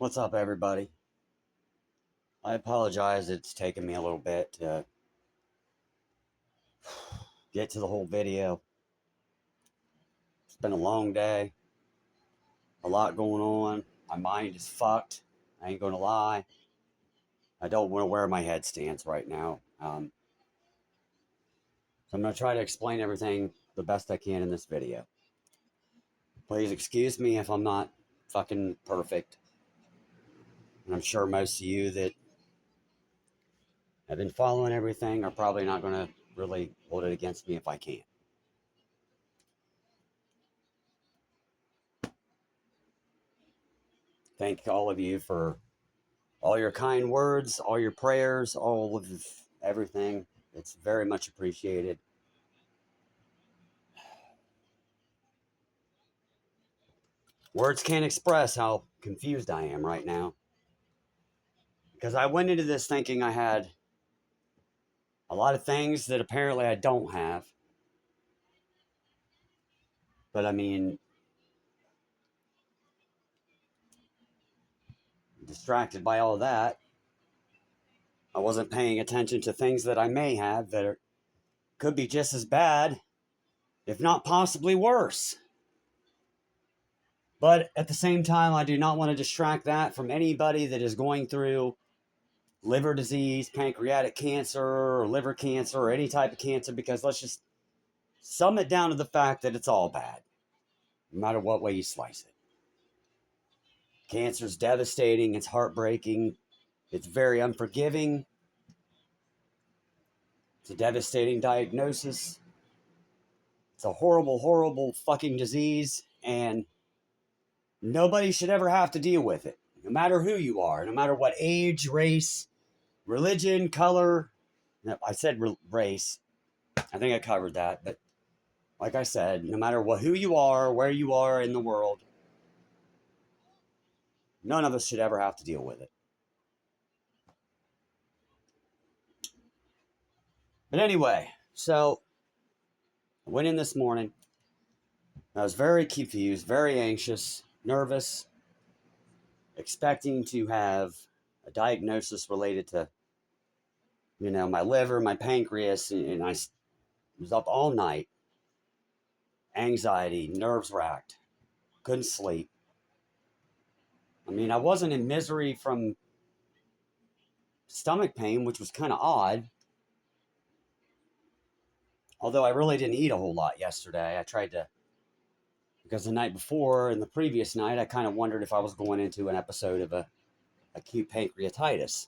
What's up, everybody? I apologize. It's taken me a little bit to get to the whole video. It's been a long day, a lot going on. My mind is fucked. I ain't gonna lie. I don't know where my head stands right now. So I'm gonna try to explain everything the best I can in this video. Please excuse me if I'm not fucking perfect. And I'm sure most of you that have been following everything are probably not gonna really hold it against me if I can't. Thank all of you for all your kind words, all your prayers, all of everything. It's very much appreciated. Words can't express how confused I am right now. Because I went into this thinking I had a lot of things that apparently I don't have. But I mean, distracted by all that, I wasn't paying attention to things that I may have that could be just as bad, if not possibly worse. But at the same time, I do not want to distract that from anybody that is going through liver disease, pancreatic cancer, or liver cancer, or any type of cancer, because let's just sum it down to the fact that it's all bad, no matter what way you slice it. Cancer is devastating, it's heartbreaking, it's very unforgiving, it's a devastating diagnosis, it's a horrible, horrible fucking disease, and nobody should ever have to deal with it, no matter who you are, no matter what age, race, religion, color. No, I said race. I think I covered that, but like I said, no matter who you are, where you are in the world, none of us should ever have to deal with it. But anyway, so I went in this morning. I was very confused, very anxious, nervous, expecting to have a diagnosis related to, my liver, my pancreas, and I was up all night, anxiety, nerves racked, couldn't sleep. I mean, I wasn't in misery from stomach pain, which was kind of odd. Although I really didn't eat a whole lot yesterday. I tried to, because the night before and the previous night, I kind of wondered if I was going into an episode of acute pancreatitis.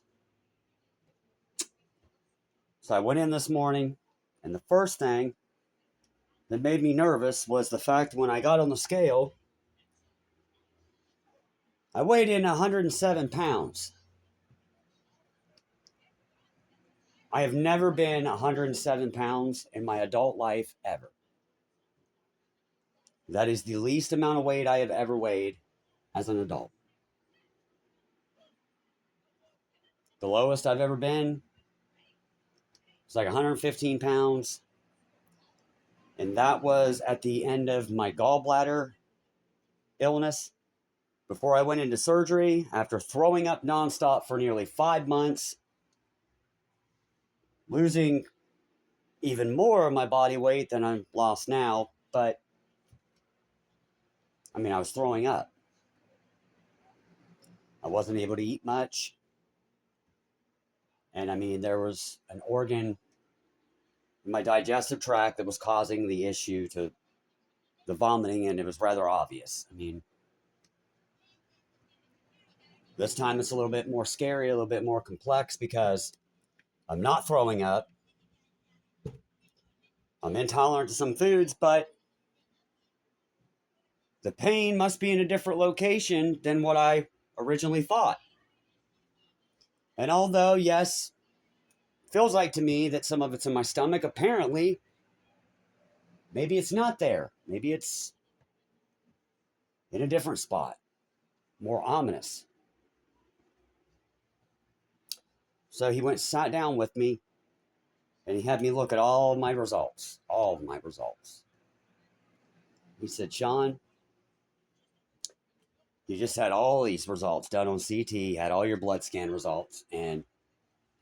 So I went in this morning, and the first thing that made me nervous was the fact when I got on the scale, I weighed in 107 pounds. I have never been 107 pounds in my adult life ever. That is the least amount of weight I have ever weighed as an adult. The lowest I've ever been was like 115 pounds. And that was at the end of my gallbladder illness. Before I went into surgery, after throwing up nonstop for nearly 5 months, losing even more of my body weight than I've lost now. But, I mean, I was throwing up. I wasn't able to eat much. And, I mean, there was an organ in my digestive tract that was causing the issue to the vomiting, and it was rather obvious. I mean, this time it's a little bit more scary, a little bit more complex, because I'm not throwing up. I'm intolerant to some foods, but the pain must be in a different location than what I originally thought. And although, yes, feels like to me that some of it's in my stomach, apparently, maybe it's not there. Maybe it's in a different spot, more ominous. So he went, sat down with me, and he had me look at all of my results. He said, Sean, You just had all these results done on CT, had all your blood scan results, and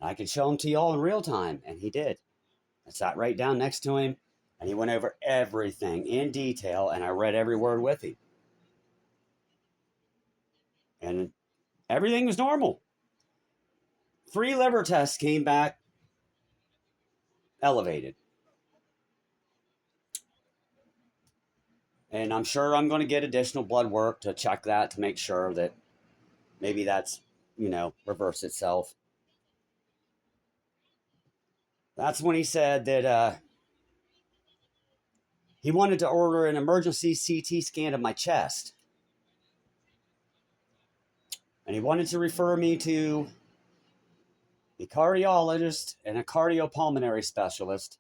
I could show them to y'all in real time. And he did. I sat right down next to him, and he went over everything in detail, and I read every word with him. And everything was normal. 3 liver tests came back elevated. And I'm sure I'm going to get additional blood work to check that to make sure that maybe that's, reversed itself. That's when he said that he wanted to order an emergency CT scan of my chest. And he wanted to refer me to a cardiologist and a cardiopulmonary specialist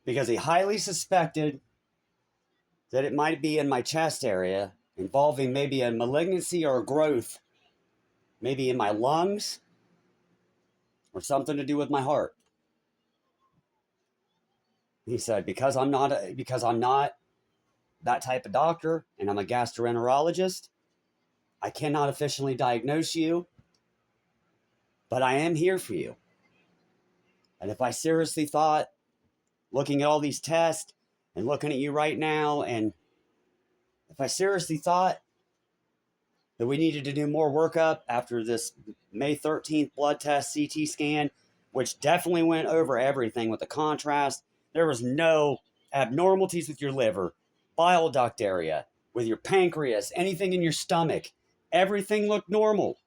because he highly suspected that it might be in my chest area, involving maybe a malignancy or a growth, maybe in my lungs or something to do with my heart. He said, because I'm not that type of doctor and I'm a gastroenterologist, I cannot officially diagnose you, but I am here for you. And if I seriously thought, looking at all these tests and looking at you right now, and if I seriously thought that we needed to do more workup after this May 13th blood test CT scan, which definitely went over everything with the contrast, there was no abnormalities with your liver, bile duct area, with your pancreas, anything in your stomach. Everything looked normal.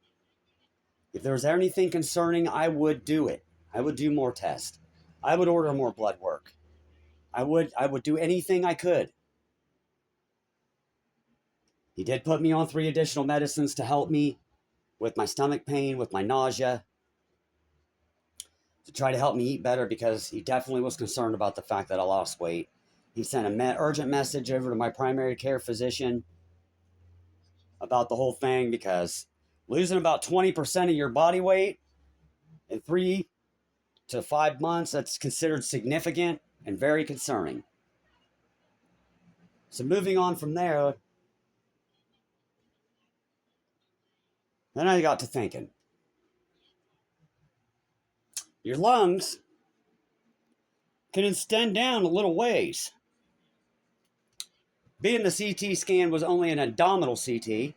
If there was anything concerning, I would do it. I would do more tests. I would order more blood work. I would do anything I could. He did put me on 3 additional medicines to help me with my stomach pain, with my nausea, to try to help me eat better, because he definitely was concerned about the fact that I lost weight. He sent an urgent message over to my primary care physician about the whole thing, because losing about 20% of your body weight in 3 to 5 months, that's considered significant and very concerning. So moving on from there, then I got to thinking, your lungs can extend down a little ways. Being the CT scan was only an abdominal CT,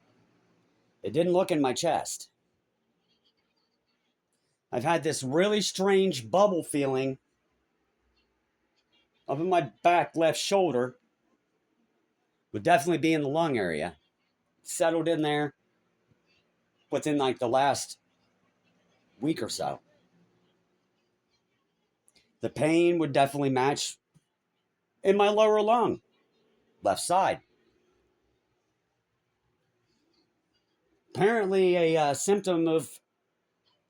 it didn't look in my chest. I've had this really strange bubble feeling up in my back left shoulder, would definitely be in the lung area. Settled in there within like the last week or so. The pain would definitely match in my lower lung, left side. Apparently, a symptom of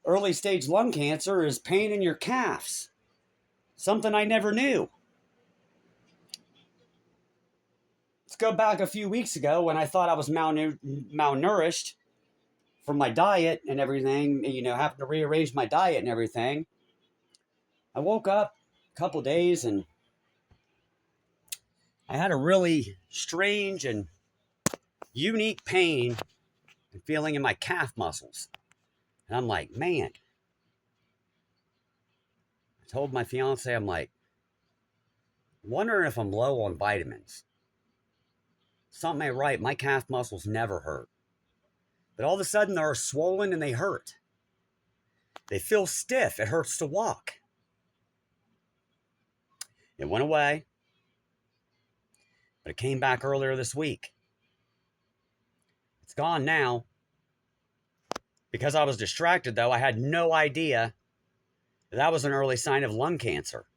early stage lung cancer is pain in your calves. Something I never knew. Let's go back a few weeks ago when I thought I was malnourished from my diet and everything, having to rearrange my diet and everything. I woke up a couple days and I had a really strange and unique pain and feeling in my calf muscles. And I'm like, man. I told my fiance, I'm like, wondering if I'm low on vitamins. Something ain't right. My calf muscles never hurt. But all of a sudden they're swollen and they hurt. They feel stiff. It hurts to walk. It went away, but it came back earlier this week. It's gone now. Because I was distracted, though, I had no idea that was an early sign of lung cancer.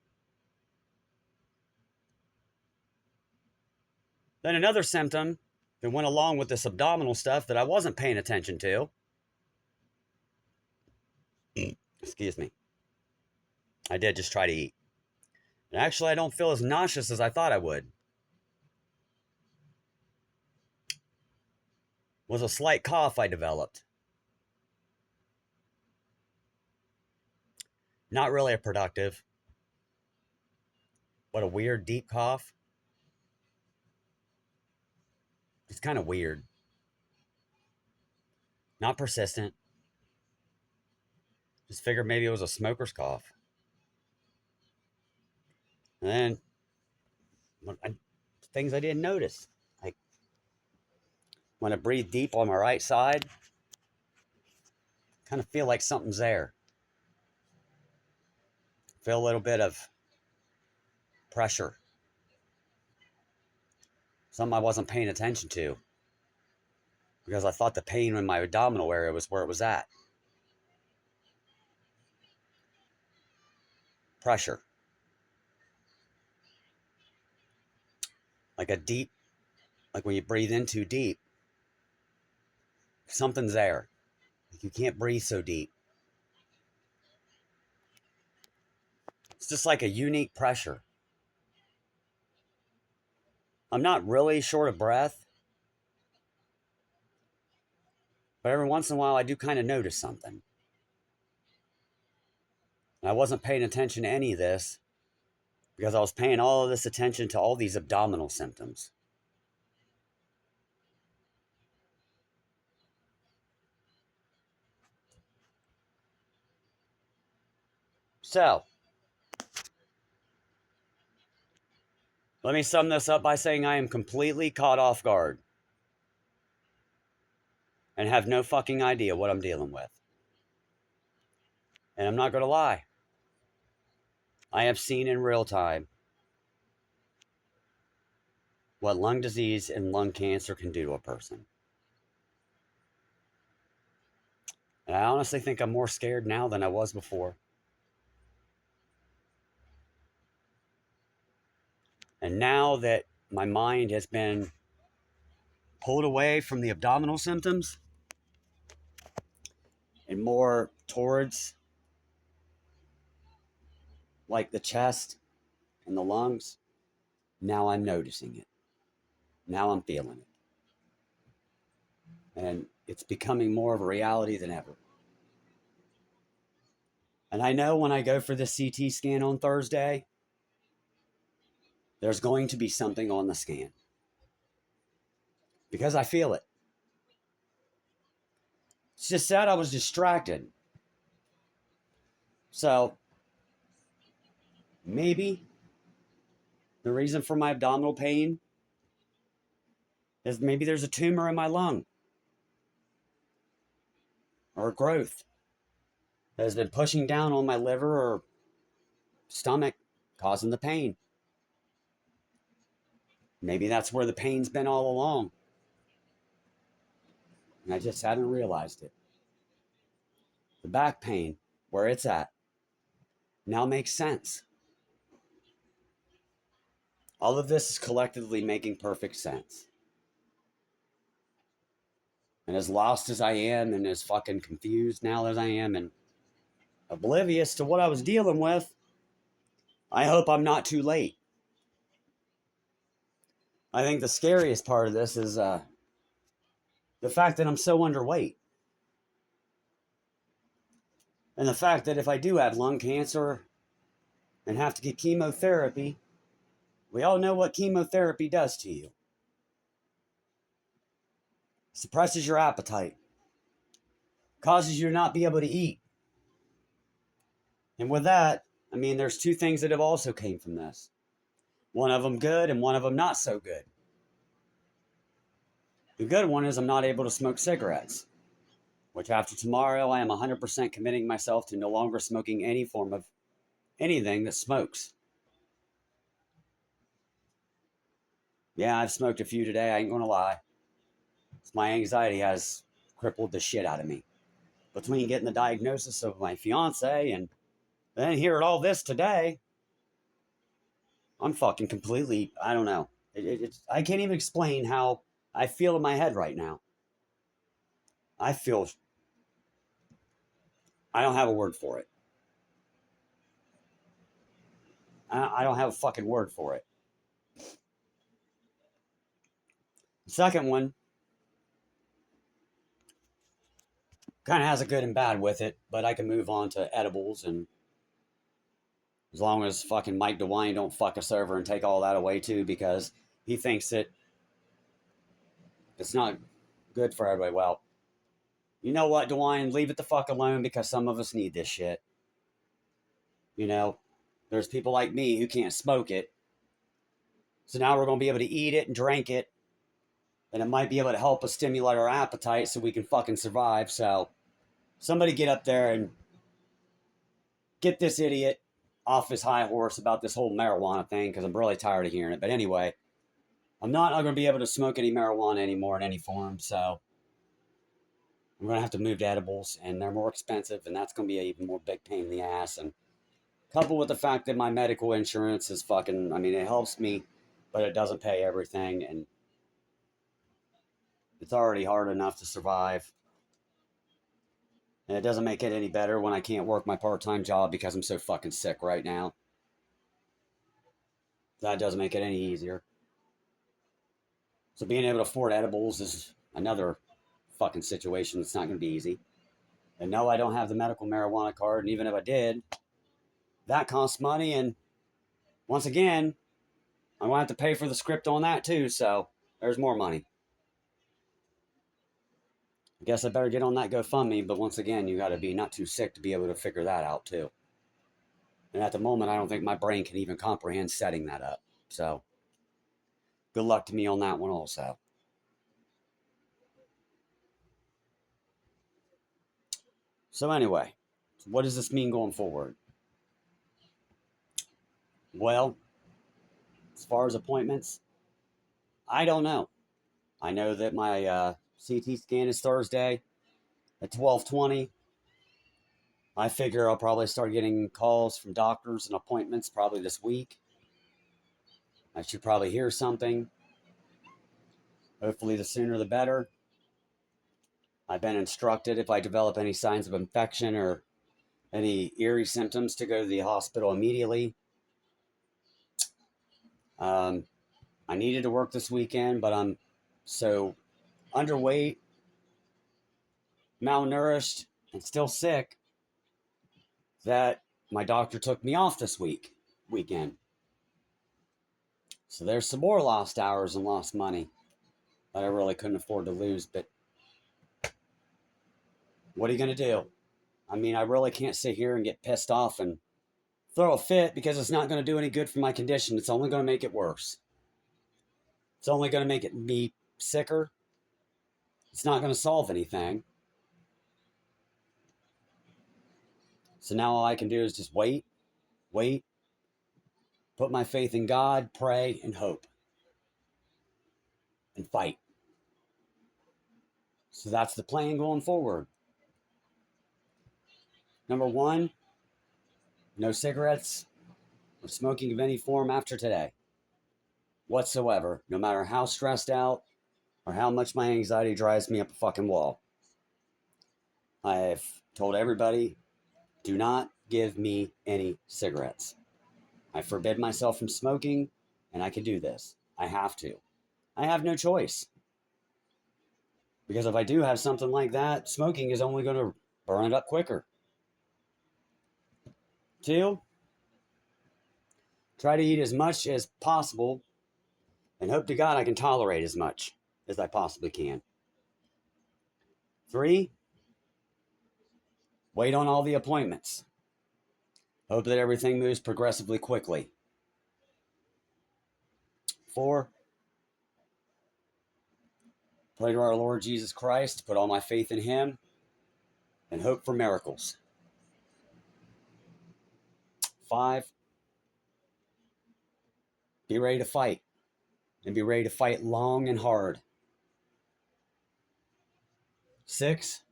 Then another symptom that went along with this abdominal stuff that I wasn't paying attention to. Excuse me. I did just try to eat. And actually, I don't feel as nauseous as I thought I would. Was a slight cough I developed. Not really a productive, but a weird deep cough. It's kind of weird. Not persistent. Just figured maybe it was a smoker's cough. And then things I didn't notice. Like when I breathe deep on my right side, kind of feel like something's there. Feel a little bit of pressure. Something I wasn't paying attention to because I thought the pain in my abdominal area was where it was at. Pressure. Like a deep, like when you breathe in too deep, something's there. Like you can't breathe so deep. It's just like a unique pressure. I'm not really short of breath, but every once in a while I do kind of notice something. And I wasn't paying attention to any of this because I was paying all of this attention to all these abdominal symptoms. So, let me sum this up by saying I am completely caught off guard and have no fucking idea what I'm dealing with. And I'm not going to lie. I have seen in real time what lung disease and lung cancer can do to a person. And I honestly think I'm more scared now than I was before. And now that my mind has been pulled away from the abdominal symptoms and more towards like the chest and the lungs, now I'm noticing it. Now I'm feeling it. And it's becoming more of a reality than ever. And I know when I go for the CT scan on Thursday, there's going to be something on the scan. Because I feel it. It's just that I was distracted. So, maybe the reason for my abdominal pain is maybe there's a tumor in my lung or a growth that has been pushing down on my liver or stomach, causing the pain. Maybe that's where the pain's been all along. And I just haven't realized it. The back pain, where it's at, now makes sense. All of this is collectively making perfect sense. And as lost as I am and as fucking confused now as I am and oblivious to what I was dealing with, I hope I'm not too late. I think the scariest part of this is the fact that I'm so underweight. And the fact that if I do have lung cancer and have to get chemotherapy, we all know what chemotherapy does to you. Suppresses your appetite. Causes you to not be able to eat. And with that, I mean, there's two things that have also came from this. One of them good and one of them not so good. The good one is I'm not able to smoke cigarettes, which after tomorrow I am 100% committing myself to no longer smoking any form of anything that smokes. Yeah, I've smoked a few today, I ain't gonna lie. My anxiety has crippled the shit out of me. Between getting the diagnosis of my fiance and then hearing all this today, I'm fucking completely, I don't know. I can't even explain how I feel in my head right now. I don't have a word for it. I don't have a fucking word for it. The second one kind of has a good and bad with it, but I can move on to edibles, and as long as fucking Mike DeWine don't fuck us over and take all that away too, because he thinks that It's not good for everybody. Well, you know what, DeWine? Leave it the fuck alone because some of us need this shit. You know, there's people like me who can't smoke it. So now we're going to be able to eat it and drink it. And it might be able to help us stimulate our appetite so we can fucking survive. So somebody get up there and get this idiot off his high horse about this whole marijuana thing because I'm really tired of hearing it. But anyway, I'm not going to be able to smoke any marijuana anymore in any form. So I'm going to have to move to edibles, and they're more expensive, and that's going to be an even more big pain in the ass. And coupled with the fact that my medical insurance is fucking, I mean, it helps me, but it doesn't pay everything, and it's already hard enough to survive. And it doesn't make it any better when I can't work my part-time job because I'm so fucking sick right now. That doesn't make it any easier. So being able to afford edibles is another fucking situation that's not going to be easy. And no, I don't have the medical marijuana card, and even if I did, that costs money, and once again, I'm going to have to pay for the script on that too, so there's more money. I guess I better get on that GoFundMe, but once again, you got to be not too sick to be able to figure that out too. And at the moment, I don't think my brain can even comprehend setting that up. So, good luck to me on that one also. So anyway, what does this mean going forward? Well, as far as appointments, I don't know. I know that my CT scan is Thursday at 12:20. I figure I'll probably start getting calls from doctors and appointments probably this week. I should probably hear something. Hopefully, the sooner the better. I've been instructed if I develop any signs of infection or any eerie symptoms to go to the hospital immediately. I needed to work this weekend, but I'm so underweight, malnourished, and still sick that my doctor took me off this weekend. So there's some more lost hours and lost money that I really couldn't afford to lose. But what are you going to do? I mean, I really can't sit here and get pissed off and throw a fit because it's not going to do any good for my condition. It's only going to make it worse. It's only going to make me sicker. It's not going to solve anything. So now all I can do is just wait, put my faith in God, pray, and hope, and fight. So that's the plan going forward. Number one, no cigarettes or smoking of any form after today whatsoever, no matter how stressed out or how much my anxiety drives me up a fucking wall. I've told everybody, do not give me any cigarettes. I forbid myself from smoking, and I can do this. I have to. I have no choice. Because if I do have something like that, smoking is only going to burn it up quicker. 2, try to eat as much as possible and hope to God I can tolerate as much as I possibly can. 3, wait on all the appointments. Hope that everything moves progressively quickly. 4, pray to our Lord Jesus Christ, put all my faith in Him, and hope for miracles. 5, be ready to fight, and be ready to fight long and hard. 6,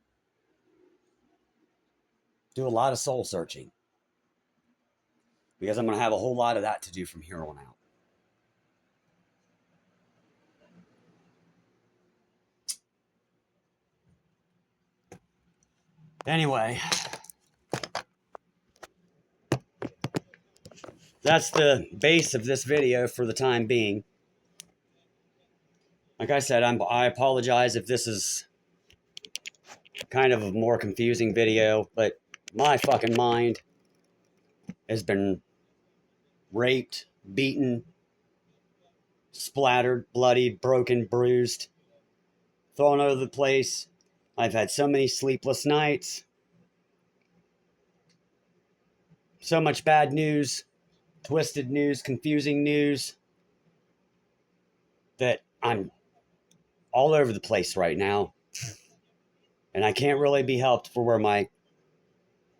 do a lot of soul searching, because I'm going to have a whole lot of that to do from here on out. Anyway, that's the base of this video for the time being. Like I said, I apologize if this is kind of a more confusing video, but my fucking mind has been raped, beaten, splattered, bloodied, broken, bruised thrown over the place. I've had so many sleepless nights. So much bad news, twisted news, confusing news, that I'm all over the place right now. And I can't really be helped for where my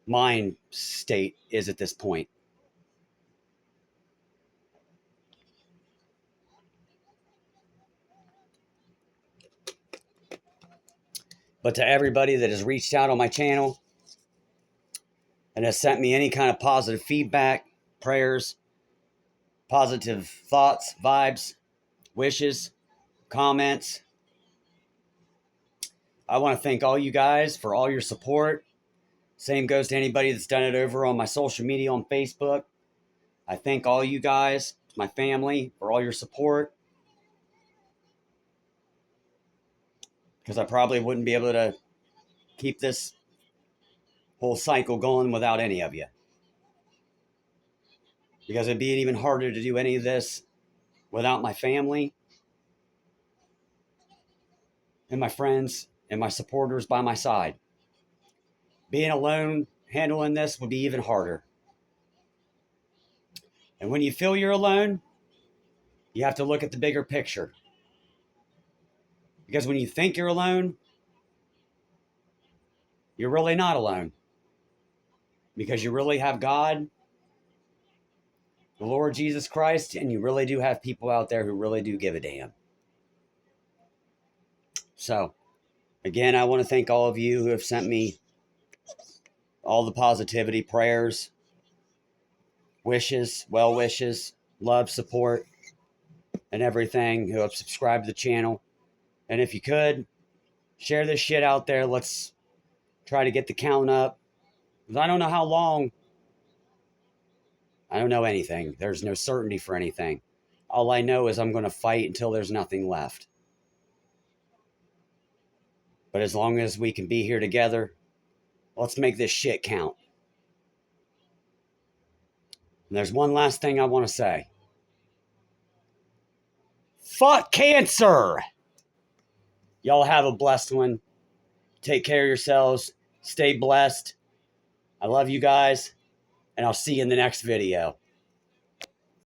mind state is at this point. But to everybody that has reached out on my channel and has sent me any kind of positive feedback, prayers, positive thoughts, vibes, wishes, comments, I want to thank all you guys for all your support. Same goes to anybody that's done it over on my social media on Facebook. I thank all you guys, my family, for all your support. Because I probably wouldn't be able to keep this whole cycle going without any of you. Because it'd be even harder to do any of this without my family and my friends and my supporters by my side. Being alone handling this would be even harder. And when you feel you're alone, you have to look at the bigger picture. Because when you think you're alone, you're really not alone. Because you really have God, the Lord Jesus Christ, and you really do have people out there who really do give a damn. So, again, I want to thank all of you who have sent me all the positivity, prayers, wishes, well wishes, love, support, and everything, who have subscribed to the channel. And if you could, share this shit out there. Let's try to get the count up. Because I don't know how long. I don't know anything. There's no certainty for anything. All I know is I'm going to fight until there's nothing left. But as long as we can be here together, let's make this shit count. And there's one last thing I want to say. Fuck cancer! Y'all have a blessed one. Take care of yourselves. Stay blessed. I love you guys. And I'll see you in the next video.